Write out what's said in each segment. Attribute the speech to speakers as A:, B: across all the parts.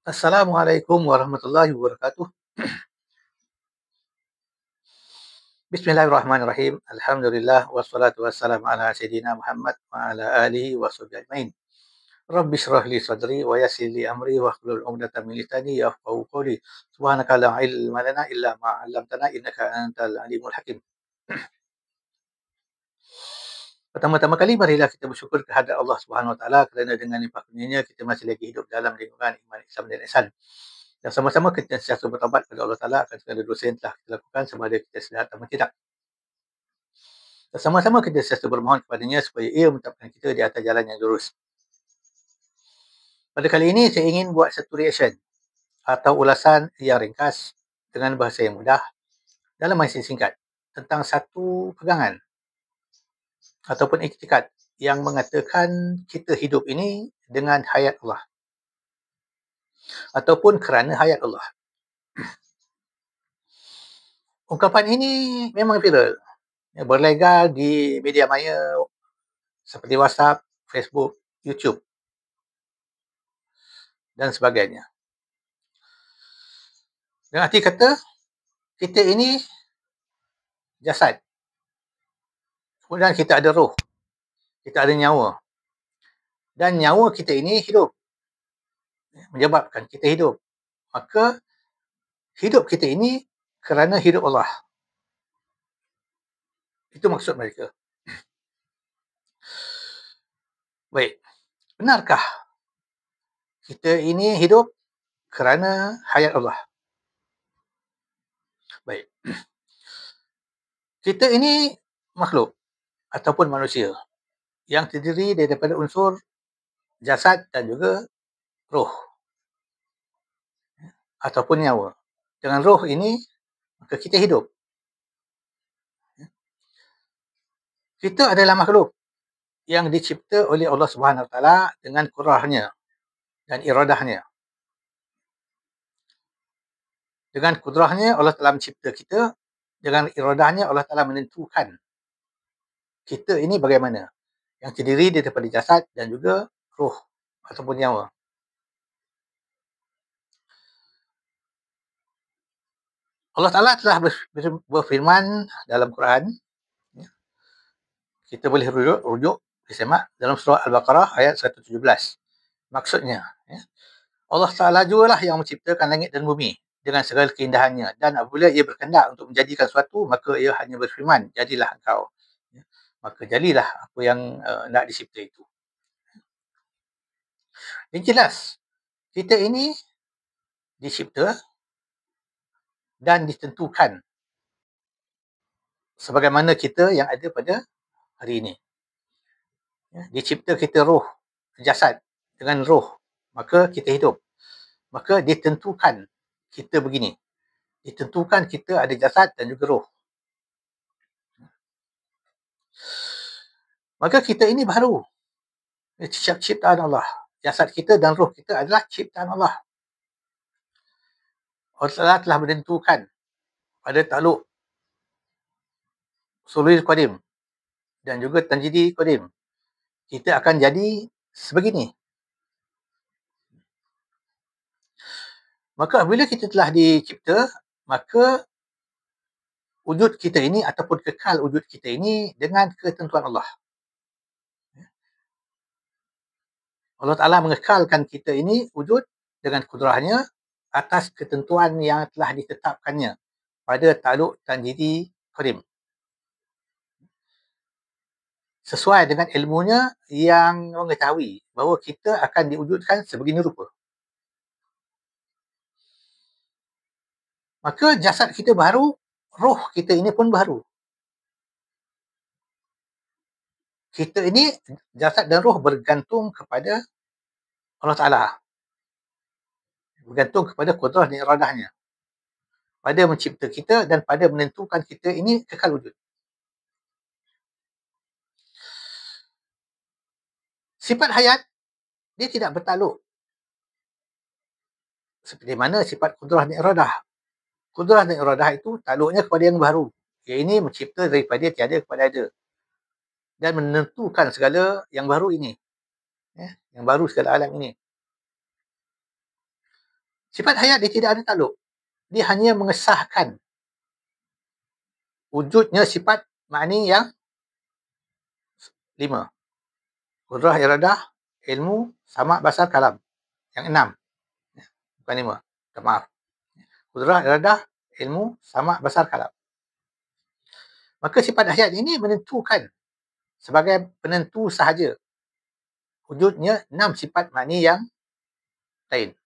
A: Assalamualaikum warahmatullahi wabarakatuh. Bismillahirrahmanirrahim. Alhamdulillah wassalatu wassalamu ala sayyidina Muhammad wa ala alihi wa sahbihi ajmain. Rabbi shrah li sadri wa yassir li amri wa hlul 'uqdatam min lisani yafqahu qawli. Subhanaka la ilma lana illa ma 'allamtana innaka antal alimul hakim. Pertama-tama kali marilah kita bersyukur kehadrat Allah Subhanahu Wa Taala kerana dengan limpah kurnianya kita masih lagi hidup dalam lingkungan iman Islam dan ihsan. Dan sama-sama kita sentiasa bertaubat kepada Allah Taala akan segala dosa yang telah kita lakukan sama ada kita sedar atau tidak. Dan sama-sama kita sentiasa bermohon kepadanya supaya ia menetapkan kita di atas jalan yang lurus. Pada kali ini saya ingin buat satu reaction atau ulasan yang ringkas dengan bahasa yang mudah dalam masa singkat tentang satu pegangan ataupun iktikad yang mengatakan kita hidup ini dengan hayat Allah ataupun kerana hayat Allah. Ungkapan ini memang viral, berlegar di media maya seperti WhatsApp, Facebook, YouTube dan sebagainya. Dengan arti kata, kita ini jasad. Kemudian kita ada roh. Kita ada nyawa. Dan nyawa kita ini hidup. Menyebabkan kita hidup. Maka, hidup kita ini kerana hidup Allah. Itu maksud mereka. Baik. Benarkah kita ini hidup kerana hayat Allah? Baik. Kita ini makhluk ataupun manusia yang terdiri daripada unsur jasad dan juga roh ataupun nyawa. Dengan roh ini, maka kita hidup. Kita adalah makhluk yang dicipta oleh Allah Subhanahu Wa Taala dengan kudrahnya dan iradahnya. Dengan kudrahnya Allah Taala mencipta kita, dengan iradahnya Allah Taala menentukan kita ini bagaimana, yang terdiri daripada jasad dan juga roh ataupun nyawa. Allah Taala telah berfirman dalam Quran, kita boleh rujuk disemak dalam surah Al-Baqarah ayat 117. Maksudnya, Allah Taala jugalah yang menciptakan langit dan bumi dengan segala keindahannya, dan apabila ia berkehendak untuk menjadikan sesuatu, maka ia hanya berfirman, jadilah engkau. Maka jadilah apa yang nak dicipta itu. Yang jelas, kita ini dicipta dan ditentukan sebagaimana kita yang ada pada hari ini. Dicipta kita roh, jasad dengan roh, maka kita hidup. Maka ditentukan kita begini. Ditentukan kita ada jasad dan juga roh. Maka kita ini baru. Ciptaan Allah. Jasad kita dan roh kita adalah ciptaan Allah. Allah telah menentukan pada takluk Sulul Qadim dan juga Tanjidi Qadim, kita akan jadi sebegini. Maka bila kita telah dicipta, maka wujud kita ini ataupun kekal wujud kita ini dengan ketentuan Allah. Allah Ta'ala mengekalkan kita ini wujud dengan kudrahnya atas ketentuan yang telah ditetapkannya pada takluk Tanjidi Qadim. Sesuai dengan ilmunya yang mengetahui bahawa kita akan diwujudkan sebegini rupa. Maka jasad kita baru, roh kita ini pun baru. Kita ini, jasad dan roh bergantung kepada Allah Ta'ala. Bergantung kepada kudrah dan iradahnya. Pada mencipta kita dan pada menentukan kita ini kekal wujud. Sifat hayat, dia tidak bertakluk. Seperti mana sifat kudrah dan iradah. Kudrah dan iradah itu takluknya kepada yang baru. Yang ini mencipta daripada tiada kepada ada. Dan menentukan segala yang baru ini. Yang baru segala alam ini. Sifat hayat dia tidak ada takluk. Dia hanya mengesahkan wujudnya sifat makni yang 5. Qudrah, iradah, ilmu, sama', basar, kalam. Yang 6. Bukan 5. Maaf. Qudrah, iradah, ilmu, sama', basar, kalam. Maka sifat hayat ini menentukan sebagai penentu sahaja wujudnya 6 sifat makni yang lain.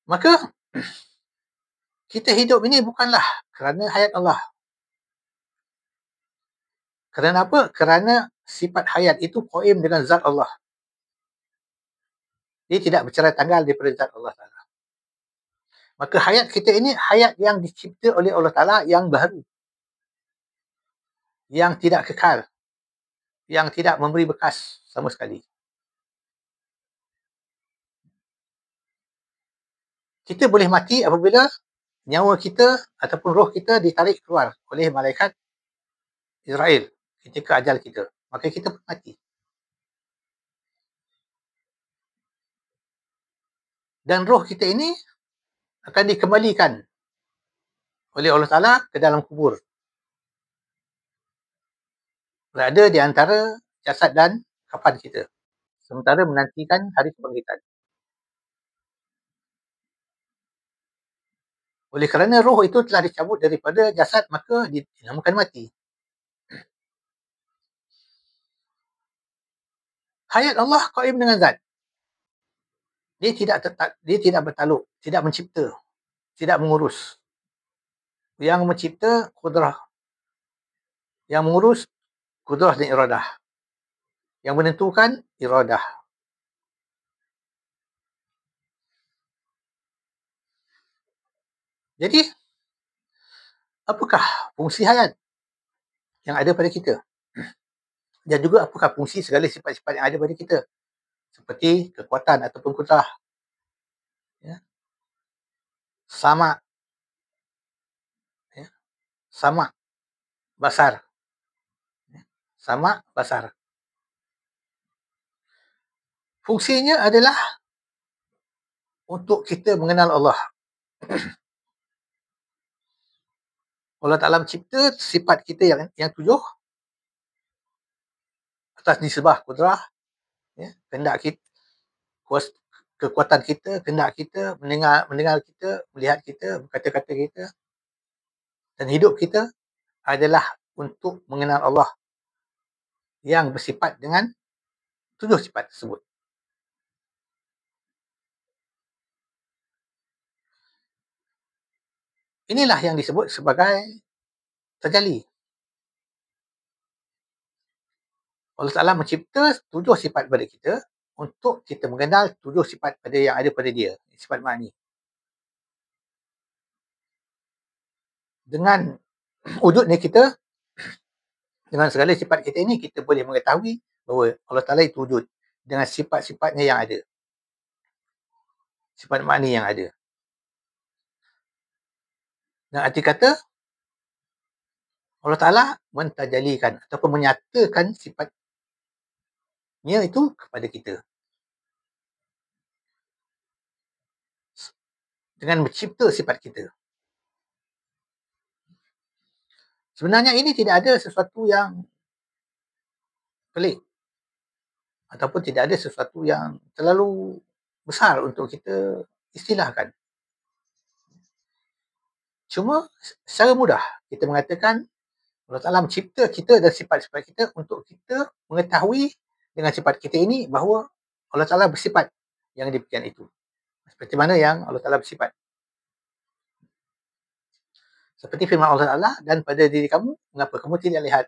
A: Maka kita hidup ini bukanlah kerana hayat Allah. Kerana apa? Kerana sifat hayat itu qaim dengan zat Allah. Dia tidak bercerai tanggal daripada zat Allah Ta'ala. Maka hayat kita ini hayat yang dicipta oleh Allah Ta'ala yang baru. Yang tidak kekal. Yang tidak memberi bekas sama sekali. Kita boleh mati apabila nyawa kita ataupun roh kita ditarik keluar oleh malaikat Israel ketika ajal kita. Maka kita pun mati. Dan roh kita ini akan dikembalikan oleh Allah Ta'ala ke dalam kubur. Berada di antara jasad dan kafan kita. Sementara menantikan hari kebangkitan. Oleh kerana roh itu telah dicabut daripada jasad, maka dinamakan mati. Hayat Allah qaim dengan zat. Dia tidak bertakluk, tidak mencipta, tidak mengurus. Yang mencipta qudrah. Yang mengurus qudrah dan iradah. Yang menentukan iradah. Jadi, apakah fungsi hayat yang ada pada kita? Dan juga apakah fungsi segala sifat-sifat yang ada pada kita? Seperti kekuatan ataupun qudrah. Ya. Sama. Ya. Sama. Basar. Ya. Sama, basar. Fungsinya adalah untuk kita mengenal Allah. Allah Ta'ala mencipta sifat kita yang 7 atas nisbah qudrah, ya, kehendak kita, kekuatan kita, kehendak kita, mendengar kita, melihat kita, berkata-kata kita, dan hidup kita adalah untuk mengenal Allah yang bersifat dengan 7 sifat tersebut. Inilah yang disebut sebagai tajalli. Allah Ta'ala mencipta 7 sifat pada kita untuk kita mengenal 7 sifat pada yang ada pada dia, sifat makni. Dengan wujudnya kita, dengan segala sifat kita ini, kita boleh mengetahui bahawa Allah Ta'ala itu wujud dengan sifat-sifatnya yang ada. Sifat makni yang ada. Dan arti kata, Allah Ta'ala mentajalikan ataupun menyatakan sifatnya itu kepada kita. Dengan mencipta sifat kita. Sebenarnya ini tidak ada sesuatu yang pelik. Ataupun tidak ada sesuatu yang terlalu besar untuk kita istilahkan. Cuma secara mudah kita mengatakan Allah Ta'ala mencipta kita dan sifat-sifat kita untuk kita mengetahui dengan sifat kita ini bahawa Allah Ta'ala bersifat yang demikian itu. Seperti mana yang Allah Ta'ala bersifat. Seperti firman Allah Ta'ala, dan pada diri kamu, mengapa kamu tidak lihat?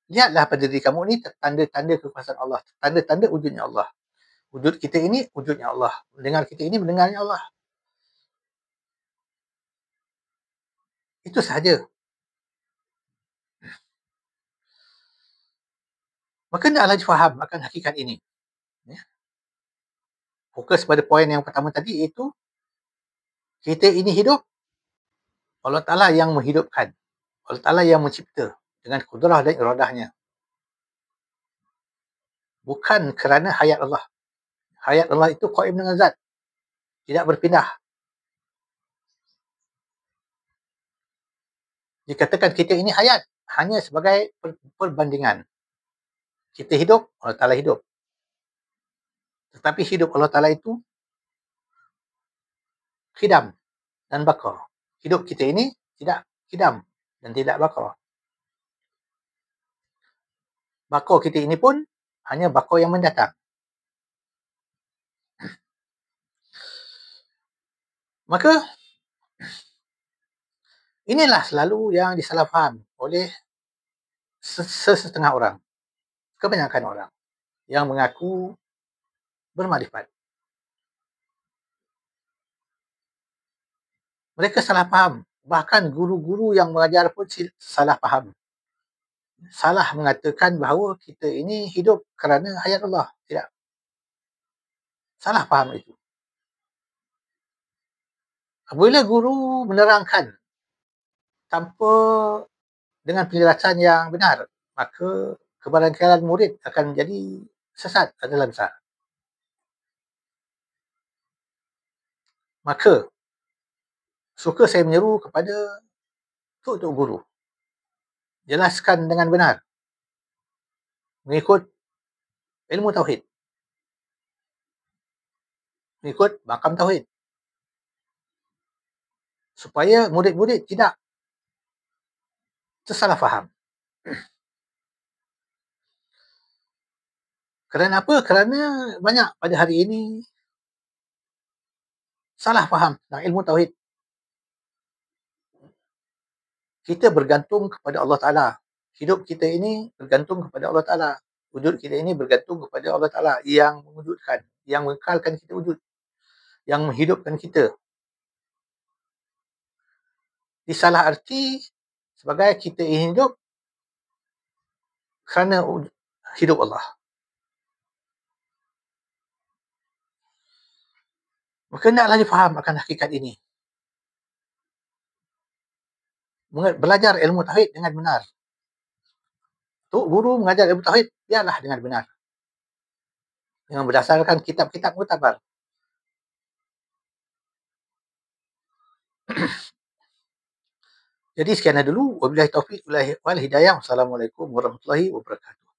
A: Lihatlah pada diri kamu ni tanda-tanda kekuasaan Allah, tanda-tanda wujudnya Allah. Wujud kita ini wujudnya Allah. Mendengar kita ini mendengarnya Allah. Itu sahaja. Maka hendaklah difaham akan hakikat ini. Ya. Fokus pada poin yang pertama tadi, iaitu kita ini hidup, Allah Ta'ala yang menghidupkan. Allah Ta'ala yang mencipta dengan kudrah dan iradahnya. bukan kerana hayat Allah. Hayat Allah itu qaim dengan zat, tidak berpindah. Dikatakan kita ini hayat hanya sebagai perbandingan. Kita hidup, Allah Ta'ala hidup. Tetapi hidup Allah Ta'ala itu khidam dan baqa. Hidup kita ini tidak khidam dan tidak baqa. Baqa kita ini pun hanya baqa yang mendatang. Maka inilah selalu yang disalah faham oleh sesetengah orang, kebanyakan orang yang mengaku bermakrifat. Mereka salah faham. Bahkan guru-guru yang mengajar pun salah faham. Salah mengatakan bahawa kita ini hidup kerana hayat Allah. Tidak. Salah faham itu. Apabila guru menerangkan tanpa dengan penjelasan yang benar, maka kebarangkalian murid akan menjadi sesat dalam besar. Maka suka saya menyeru kepada tok-tok guru, jelaskan dengan benar mengikut ilmu tauhid, mengikut makam tauhid, supaya murid-murid tidak tersalah faham. Kerana apa? Kerana banyak pada hari ini salah faham tentang ilmu tauhid. Kita bergantung kepada Allah Ta'ala. Hidup kita ini bergantung kepada Allah Ta'ala. Wujud kita ini bergantung kepada Allah Ta'ala yang mewujudkan, yang mengekalkan kita wujud, yang menghidupkan kita. Disalah arti sebagai kita hidup kerana hidup Allah. Maka hendaklah difaham akan hakikat ini. Belajar ilmu tauhid dengan benar. Tok guru mengajar ilmu tauhid, biarlah dengan benar. Dengan berdasarkan kitab-kitab muktabar. Jadi sekian dulu. Wabillahi taufiq wal hidayah. Wassalamualaikum warahmatullahi wabarakatuh.